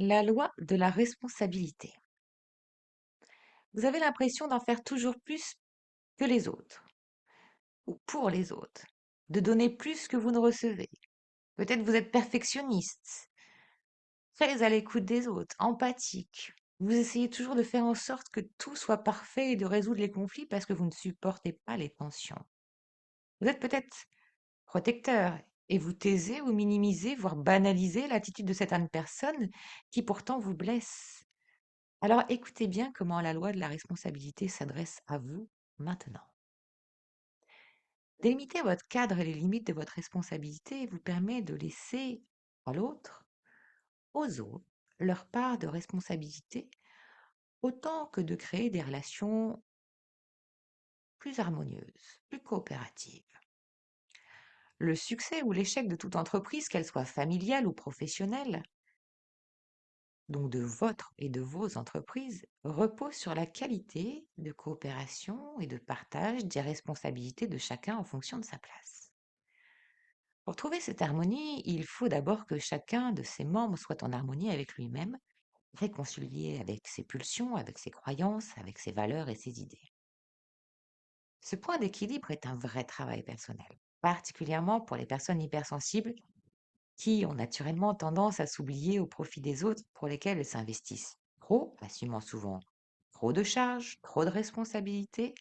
La loi de la responsabilité. Vous avez l'impression d'en faire toujours plus que les autres, ou pour les autres, de donner plus que vous ne recevez. Peut-être vous êtes perfectionniste, très à l'écoute des autres, empathique. Vous essayez toujours de faire en sorte que tout soit parfait et de résoudre les conflits parce que vous ne supportez pas les tensions. Vous êtes peut-être protecteur et vous taisez ou minimisez, voire banalisez l'attitude de certaines personnes qui pourtant vous blessent. Alors écoutez bien comment la loi de la responsabilité s'adresse à vous maintenant. Délimiter votre cadre et les limites de votre responsabilité vous permet de laisser à l'autre, aux autres, leur part de responsabilité, autant que de créer des relations plus harmonieuses, plus coopératives. Le succès ou l'échec de toute entreprise, qu'elle soit familiale ou professionnelle, donc de votre et de vos entreprises, repose sur la qualité de coopération et de partage des responsabilités de chacun en fonction de sa place. Pour trouver cette harmonie, il faut d'abord que chacun de ses membres soit en harmonie avec lui-même, réconcilié avec ses pulsions, avec ses croyances, avec ses valeurs et ses idées. Ce point d'équilibre est un vrai travail personnel, particulièrement pour les personnes hypersensibles qui ont naturellement tendance à s'oublier au profit des autres pour lesquels elles s'investissent trop, assumant souvent trop de charges, trop de responsabilités,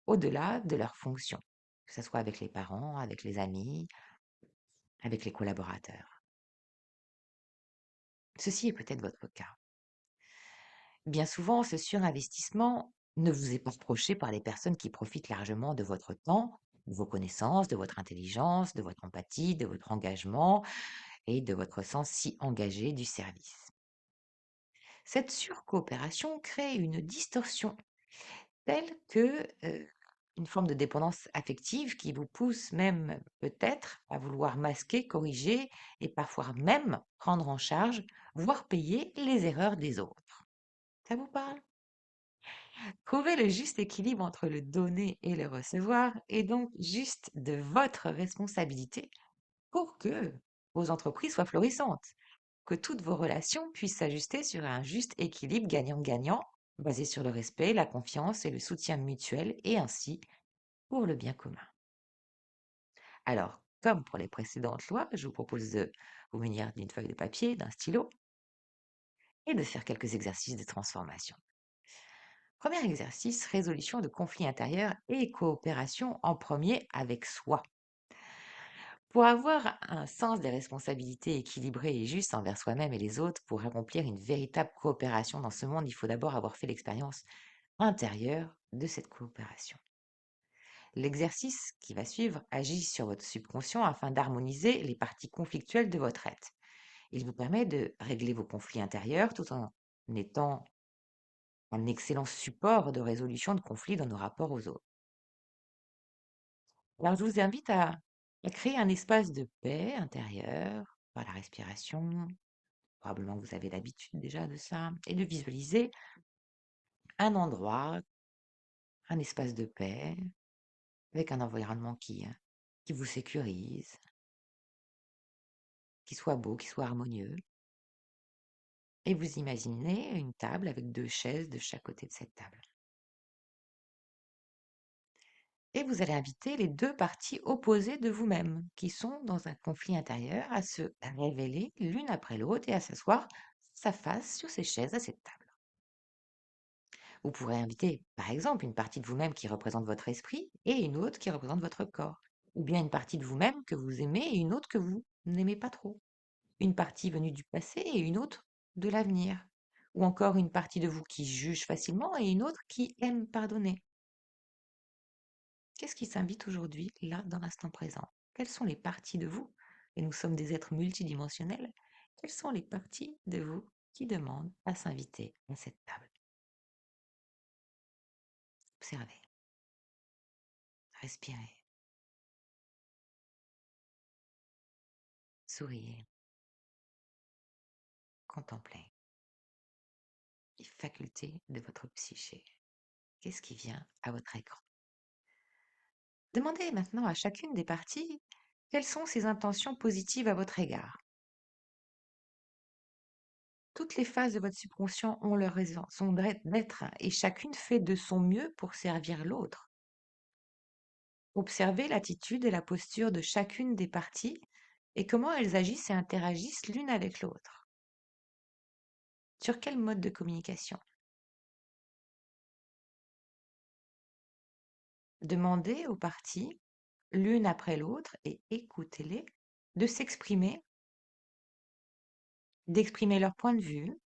au-delà de leurs fonctions, que ce soit avec les parents, avec les amis, avec les collaborateurs. Ceci est peut-être votre cas. Bien souvent, ce surinvestissement ne vous est pas reproché par les personnes qui profitent largement de votre temps, de vos connaissances, de votre intelligence, de votre empathie, de votre engagement et de votre sens si engagé du service. Cette surcoopération crée une distorsion telle que une forme de dépendance affective qui vous pousse même peut-être à vouloir masquer, corriger et parfois même prendre en charge, voire payer les erreurs des autres. Ça vous parle? Trouver le juste équilibre entre le donner et le recevoir est donc juste de votre responsabilité pour que vos entreprises soient florissantes, que toutes vos relations puissent s'ajuster sur un juste équilibre gagnant-gagnant, basé sur le respect, la confiance et le soutien mutuel, et ainsi pour le bien commun. Alors, comme pour les précédentes lois, je vous propose de vous munir d'une feuille de papier, d'un stylo, et de faire quelques exercices de transformation. Premier exercice, résolution de conflits intérieurs et coopération en premier avec soi. Pour avoir un sens des responsabilités équilibré et juste envers soi-même et les autres, pour accomplir une véritable coopération dans ce monde, il faut d'abord avoir fait l'expérience intérieure de cette coopération. L'exercice qui va suivre agit sur votre subconscient afin d'harmoniser les parties conflictuelles de votre être. Il vous permet de régler vos conflits intérieurs tout en étant un excellent support de résolution de conflits dans nos rapports aux autres. Alors, je vous invite à créer un espace de paix intérieur par la respiration. Probablement que vous avez l'habitude déjà de ça. Et de visualiser un endroit, un espace de paix, avec un environnement qui vous sécurise, qui soit beau, qui soit harmonieux. Et vous imaginez une table avec deux chaises de chaque côté de cette table. Et vous allez inviter les deux parties opposées de vous-même, qui sont dans un conflit intérieur, à se révéler l'une après l'autre et à s'asseoir face à face sur ces chaises à cette table. Vous pourrez inviter, par exemple, une partie de vous-même qui représente votre esprit et une autre qui représente votre corps. Ou bien une partie de vous-même que vous aimez et une autre que vous n'aimez pas trop. Une partie venue du passé et une autre de l'avenir. Ou encore une partie de vous qui juge facilement et une autre qui aime pardonner. Qu'est-ce qui s'invite aujourd'hui, là, dans l'instant présent? Quelles sont les parties de vous? Et nous sommes des êtres multidimensionnels. Quelles sont les parties de vous qui demandent à s'inviter à cette table? Observez, respirez, souriez, contemplez les facultés de votre psyché. Qu'est-ce qui vient à votre écran? Demandez maintenant à chacune des parties quelles sont ses intentions positives à votre égard. Toutes les phases de votre subconscient ont leur raison, son d'être et chacune fait de son mieux pour servir l'autre. Observez l'attitude et la posture de chacune des parties et comment elles agissent et interagissent l'une avec l'autre. Sur quel mode de communication? Demandez aux parties, l'une après l'autre, et écoutez-les, de s'exprimer, d'exprimer leur point de vue,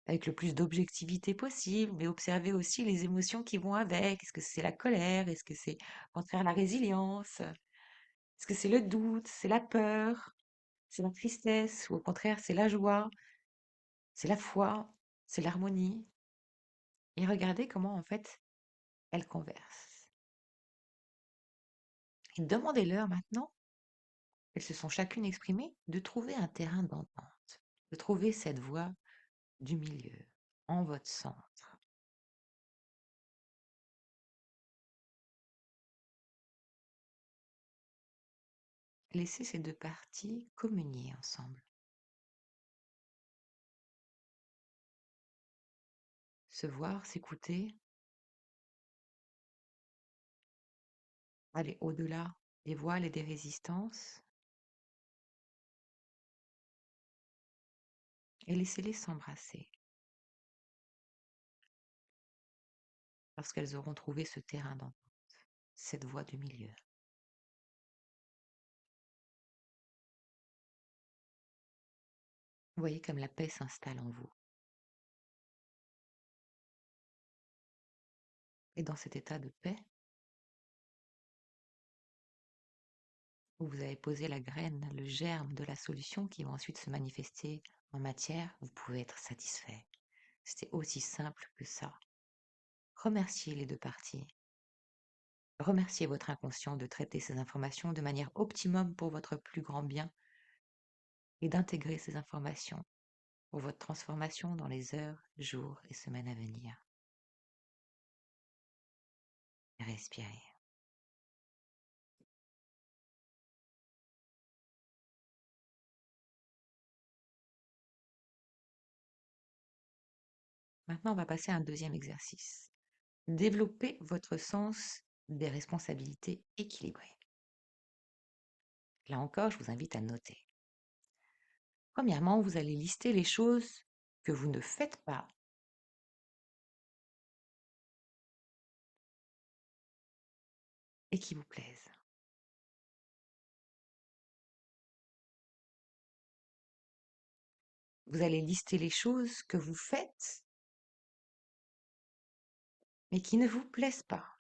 avec le plus d'objectivité possible, mais observez aussi les émotions qui vont avec. Est-ce que c'est la colère? Est-ce que c'est au contraire la résilience? Est-ce que c'est le doute? C'est la peur? C'est la tristesse? Ou au contraire, c'est la joie? C'est la foi? C'est l'harmonie? Et regardez comment en fait elles conversent. Et demandez-leur maintenant, elles se sont chacune exprimées, de trouver un terrain d'entente, de trouver cette voie du milieu, en votre centre. Laissez ces deux parties communier ensemble, se voir, s'écouter, aller au-delà des voiles et des résistances, et laissez-les s'embrasser, parce qu'elles auront trouvé ce terrain d'entente, cette voie du milieu. Vous voyez comme la paix s'installe en vous. Et dans cet état de paix, où vous avez posé la graine, le germe de la solution qui va ensuite se manifester en matière, vous pouvez être satisfait. C'était aussi simple que ça. Remerciez les deux parties. Remerciez votre inconscient de traiter ces informations de manière optimum pour votre plus grand bien et d'intégrer ces informations pour votre transformation dans les heures, jours et semaines à venir. Respirez. Maintenant, on va passer à un deuxième exercice. Développez votre sens des responsabilités équilibrées. Là encore, je vous invite à noter. Premièrement, vous allez lister les choses que vous ne faites pas et qui vous plaisent. Vous allez lister les choses que vous faites mais qui ne vous plaisent pas.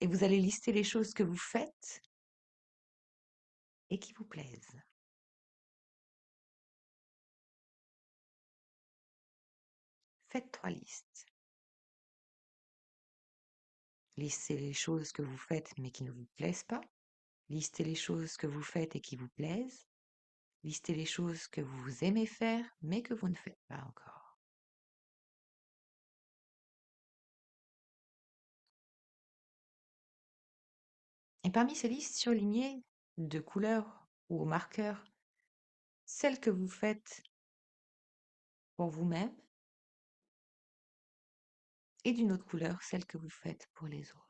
Et vous allez lister les choses que vous faites et qui vous plaisent. Faites 3 listes. Listez les choses que vous faites mais qui ne vous plaisent pas. Listez les choses que vous faites et qui vous plaisent. Listez les choses que vous aimez faire mais que vous ne faites pas encore. Et parmi ces listes, surlignez de couleur ou au marqueur celles que vous faites pour vous-même et d'une autre couleur celles que vous faites pour les autres.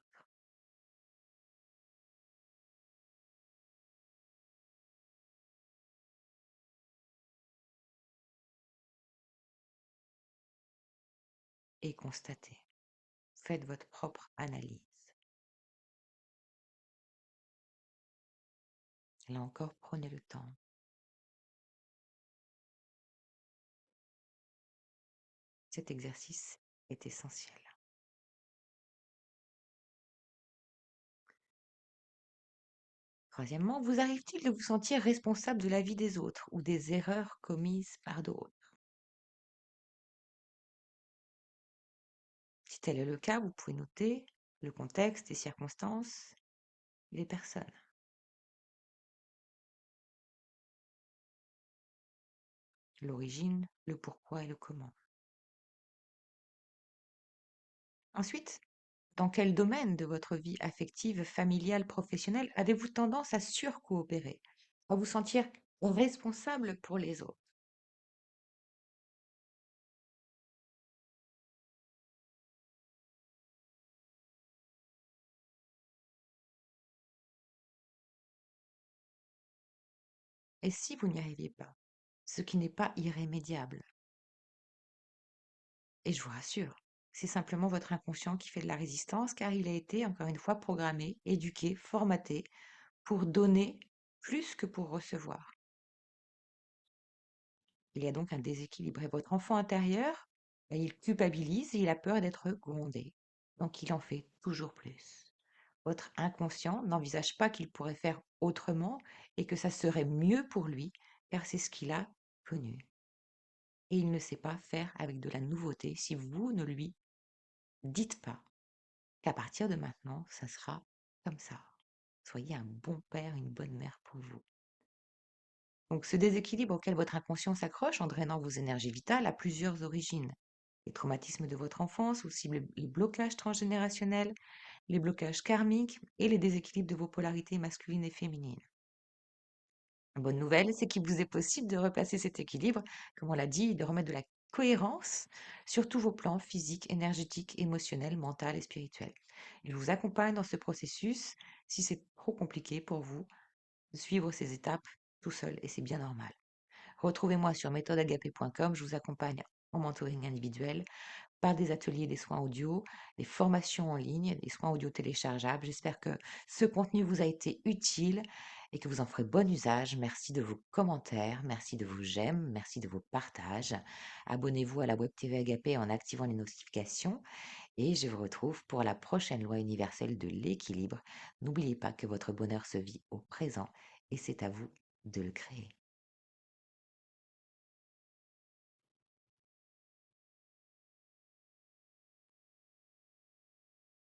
Et constatez. Faites votre propre analyse. Là encore, prenez le temps. Cet exercice est essentiel. Troisièmement, vous arrive-t-il de vous sentir responsable de la vie des autres ou des erreurs commises par d'autres? Si tel est le cas, vous pouvez noter le contexte, les circonstances, les personnes, l'origine, le pourquoi et le comment. Ensuite, Dans quel domaine de votre vie affective, familiale, professionnelle avez-vous tendance à surcoopérer, à vous sentir responsable pour les autres? Et si vous n'y arriviez pas? Ce qui n'est pas irrémédiable. Et je vous rassure, c'est simplement votre inconscient qui fait de la résistance car il a été, encore une fois, programmé, éduqué, formaté pour donner plus que pour recevoir. Il y a donc un déséquilibre et votre enfant intérieur, il culpabilise et il a peur d'être grondé. Donc il en fait toujours plus. Votre inconscient n'envisage pas qu'il pourrait faire autrement et que ça serait mieux pour lui car c'est ce qu'il a connu. Et il ne sait pas faire avec de la nouveauté si vous ne lui dites pas qu'à partir de maintenant, ça sera comme ça. Soyez un bon père, une bonne mère pour vous. Donc ce déséquilibre auquel votre inconscient s'accroche en drainant vos énergies vitales a plusieurs origines. Les traumatismes de votre enfance, aussi les blocages transgénérationnels, les blocages karmiques et les déséquilibres de vos polarités masculines et féminines. La bonne nouvelle, c'est qu'il vous est possible de replacer cet équilibre, comme on l'a dit, de remettre de la cohérence sur tous vos plans physiques, énergétiques, émotionnels, mental et spirituels. Il vous accompagne dans ce processus si c'est trop compliqué pour vous de suivre ces étapes tout seul et c'est bien normal. Retrouvez-moi sur méthodeagapé.com, je vous accompagne en mentoring individuel par des ateliers, des soins audio, des formations en ligne, des soins audio téléchargeables. J'espère que ce contenu vous a été utile et que vous en ferez bon usage. Merci de vos commentaires, merci de vos j'aime, merci de vos partages. Abonnez-vous à la Web TV Agapé en activant les notifications et je vous retrouve pour la prochaine loi universelle de l'équilibre. N'oubliez pas que votre bonheur se vit au présent et c'est à vous de le créer.